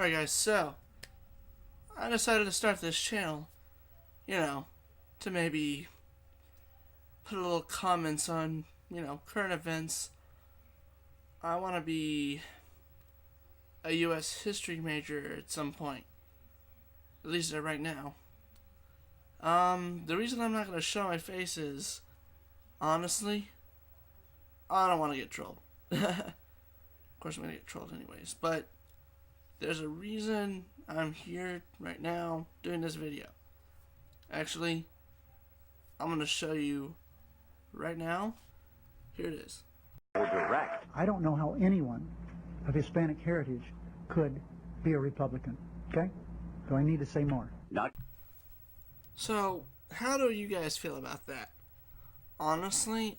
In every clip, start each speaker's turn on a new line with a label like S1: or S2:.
S1: Alright guys, so I decided to start this channel, to maybe put a little comments on, current events. I want to be a U.S. history major at some point. At least right now. The reason I'm not going to show my face is, honestly, I don't want to get trolled. Of course I'm going to get trolled anyways, but there's a reason I'm here right now doing this video. Actually, I'm going to show you right now. Here it is.
S2: I don't know how anyone of Hispanic heritage could be a Republican. Okay? Do I need to say more?
S1: So, how do you guys feel about that? Honestly,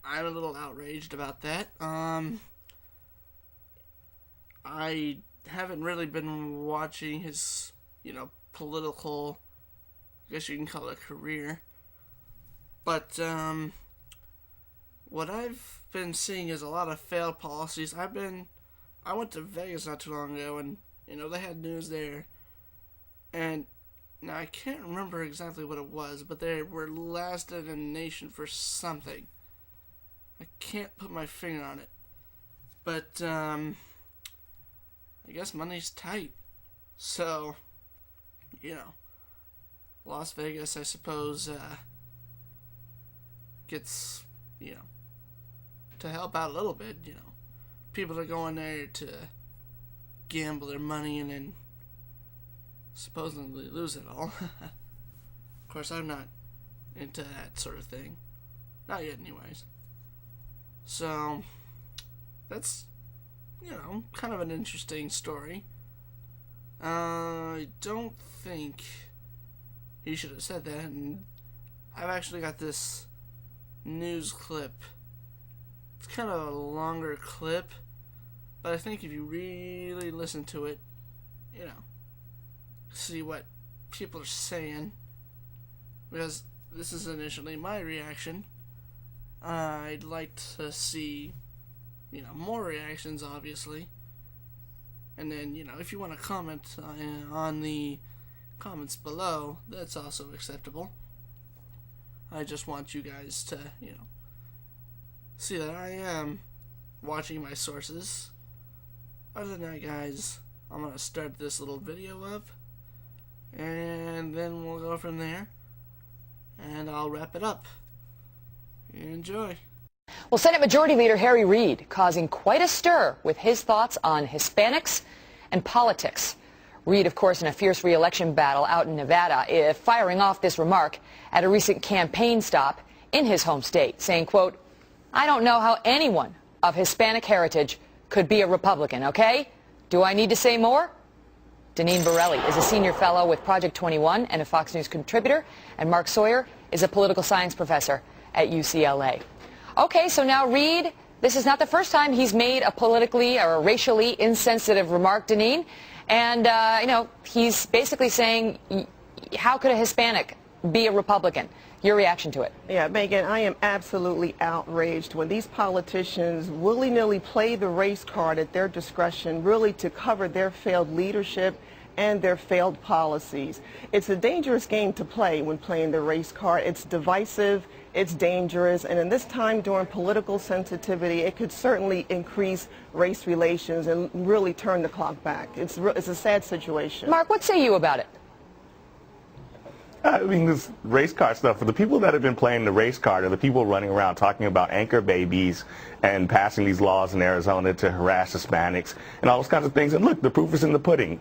S1: I'm a little outraged about that. I haven't really been watching his, political, I guess you can call it a career. But, what I've been seeing is a lot of failed policies. I went to Vegas not too long ago, and, they had news there. And now I can't remember exactly what it was, but they were last in the nation for something. I can't put my finger on it. But, I guess money's tight. So, Las Vegas, I suppose, gets, to help out a little bit, People are going there to gamble their money and then supposedly lose it all. Of course, I'm not into that sort of thing. Not yet, anyways. So, that's, kind of an interesting story. I don't think he should have said that, and I've actually got this news clip. It's kind of a longer clip, but I think if you really listen to it, see what people are saying, because this is initially my reaction. I'd like to see, more reactions, obviously. And then, if you want to comment on the comments below, that's also acceptable. I just want you guys to, see that I am watching my sources. Other than that, guys, I'm going to start this little video up, and then we'll go from there, and I'll wrap it up. Enjoy.
S3: Well, Senate Majority Leader Harry Reid causing quite a stir with his thoughts on Hispanics and politics. Reid, of course, in a fierce re-election battle out in Nevada, firing off this remark at a recent campaign stop in his home state, saying, quote, "I don't know how anyone of Hispanic heritage could be a Republican, okay? Do I need to say more?" Deneen Borelli is a senior fellow with Project 21 and a Fox News contributor, and Mark Sawyer is a political science professor at UCLA. Okay, so now Reid, this is not the first time he's made a politically or a racially insensitive remark, Deneen. And, he's basically saying, how could a Hispanic be a Republican? Your reaction to it?
S4: Yeah, Megan, I am absolutely outraged when these politicians willy-nilly play the race card at their discretion, really to cover their failed leadership and their failed policies. It's a dangerous game to play when playing the race card. It's divisive, it's dangerous, and in this time during political sensitivity, it could certainly increase race relations and really turn the clock back. It's a sad situation.
S3: Mark, what say you about it?
S5: I mean, this race card stuff, for the people that have been playing the race card are the people running around talking about anchor babies and passing these laws in Arizona to harass Hispanics and all those kinds of things. And look, the proof is in the pudding.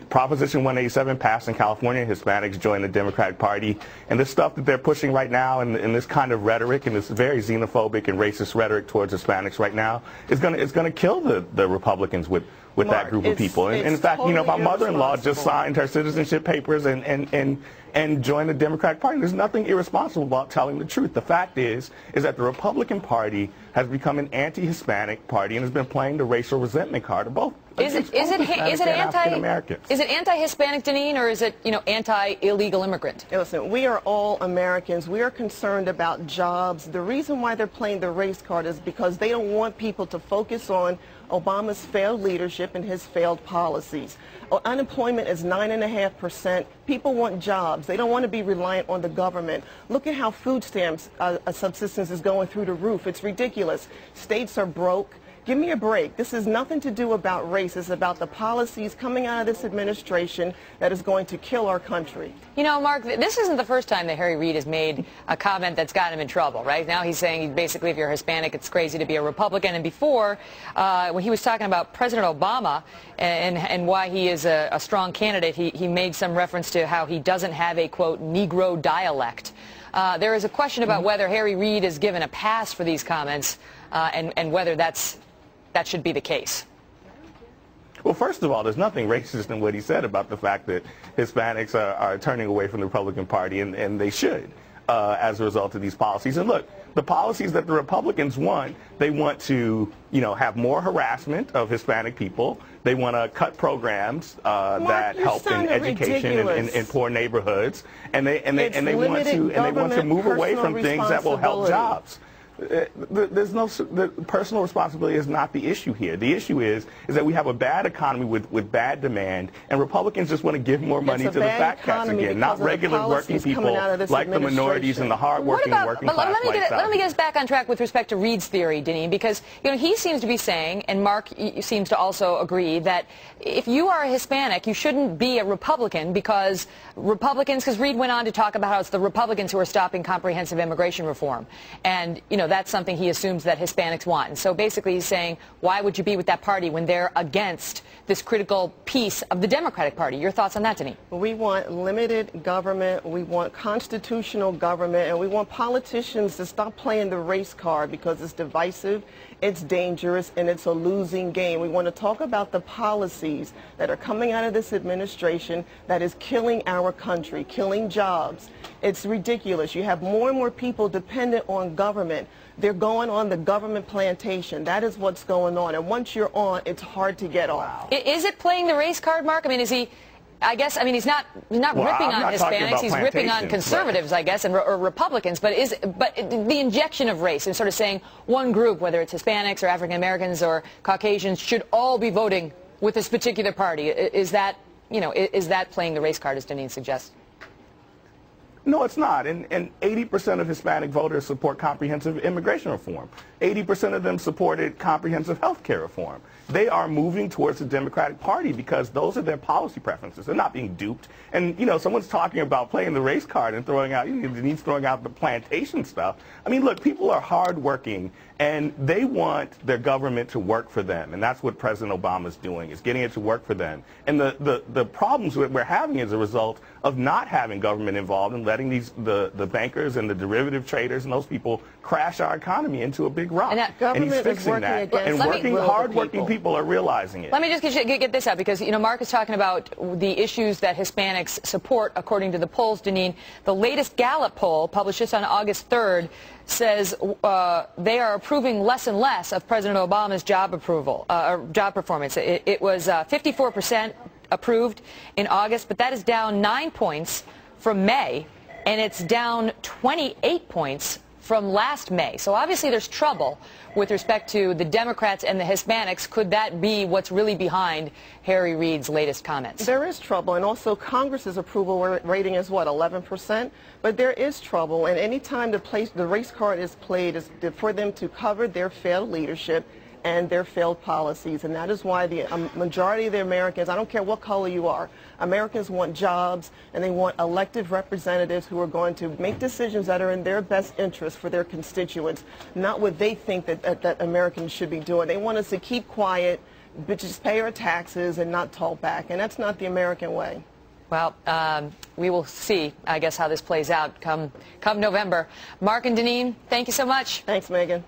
S5: Proposition 187 passed in California. Hispanics joined the Democratic Party. And this stuff that they're pushing right now and this kind of rhetoric and this very xenophobic and racist rhetoric towards Hispanics right now is going to kill the Republicans with
S4: Mark,
S5: that group of people. And in fact,
S4: totally
S5: my mother-in-law just signed her citizenship papers and joined the Democratic Party. There's nothing irresponsible about telling the truth. The fact is that the Republican Party has become an anti-Hispanic party and has been playing the racial resentment card of both.
S3: Is it anti-Hispanic, Deneen, or is it anti-illegal immigrant?
S4: Listen, we are all Americans. We are concerned about jobs. The reason why they're playing the race card is because they don't want people to focus on Obama's failed leadership and his failed policies. Unemployment is 9.5%. People want jobs. They don't want to be reliant on the government. Look at how food stamps subsistence is going through the roof. It's ridiculous. States are broke. Give me a break. This has nothing to do about race. It's about the policies coming out of this administration that is going to kill our country.
S3: You know, Mark, this isn't the first time that Harry Reid has made a comment that's gotten him in trouble, right? Now he's saying basically if you're Hispanic, it's crazy to be a Republican. And before, when he was talking about President Obama and why he is a strong candidate, he made some reference to how he doesn't have a, quote, Negro dialect. There is a question about whether Harry Reid is given a pass for these comments and whether that should be the case.
S5: Well, first of all, there's nothing racist in what he said about the fact that Hispanics are turning away from the Republican Party, and they should as a result of these policies. And look, the policies that the Republicans want, they want to, have more harassment of Hispanic people. They want to cut programs that help in education in poor neighborhoods, and they want to move away from things that will help jobs. The personal responsibility is not the issue here. The issue is that we have a bad economy with bad demand, and Republicans just want to give more money to the fat cats again, not regular working people like the minorities and the hardworking working class white South.
S3: Let me get us back on track with respect to Reid's theory, Deneen, because he seems to be saying, and Mark seems to also agree, that if you are a Hispanic, you shouldn't be a Republican because Reid went on to talk about how it's the Republicans who are stopping comprehensive immigration reform, and that's something he assumes that Hispanics want. And so basically he's saying, why would you be with that party when they're against this critical piece of the Democratic Party? Your thoughts on that, Deneen?
S4: We want limited government, we want constitutional government, and we want politicians to stop playing the race card because it's divisive, it's dangerous, and it's a losing game. We want to talk about the policies that are coming out of this administration that is killing our country, killing jobs. It's ridiculous. You have more and more people dependent on government. They're going on the government plantation. That is what's going on. And once you're on, it's hard to get off.
S3: Is it playing the race card, Mark? I mean, is he... he's not ripping on Hispanics. He's ripping on conservatives, I guess, or Republicans. But the injection of race and sort of saying one group, whether it's Hispanics or African Americans or Caucasians, should all be voting with this particular party. Is that playing the race card, as Deneen suggests?
S5: No, it's not. And 80% of Hispanic voters support comprehensive immigration reform. 80% of them supported comprehensive health care reform. They are moving towards the Democratic Party because those are their policy preferences. They're not being duped. And, someone's talking about playing the race card and throwing out the plantation stuff. I mean, look, people are hardworking, and they want their government to work for them. And that's what President Obama's doing, is getting it to work for them. And the problems that we're having as a result of not having government involved and letting the bankers and the derivative traders and those people crash our economy into a big rock. And he's fixing that. And hardworking people are realizing it.
S3: Let me just get this out, because Mark is talking about the issues that Hispanics support according to the polls, Deneen. The latest Gallup poll, published just on August 3rd, says they are approving less and less of President Obama's job performance. It was 54% approved in August, but that is down 9 points from May, and it's down 28 points from last May. So obviously there's trouble with respect to the Democrats and the Hispanics. Could that be what's really behind Harry Reid's latest comments?
S4: There is trouble, and also Congress's approval rating is what, 11%? But there is trouble, and any time the race card is played is for them to cover their failed leadership and their failed policies. And that is why the majority of the Americans, I don't care what color you are, Americans want jobs, and they want elected representatives who are going to make decisions that are in their best interest for their constituents, not what they think that Americans should be doing. They want us to keep quiet, but just pay our taxes and not talk back. And that's not the American way.
S3: Well, we will see, I guess, how this plays out come November. Mark and Deneen, thank you so much.
S4: Thanks, Megan.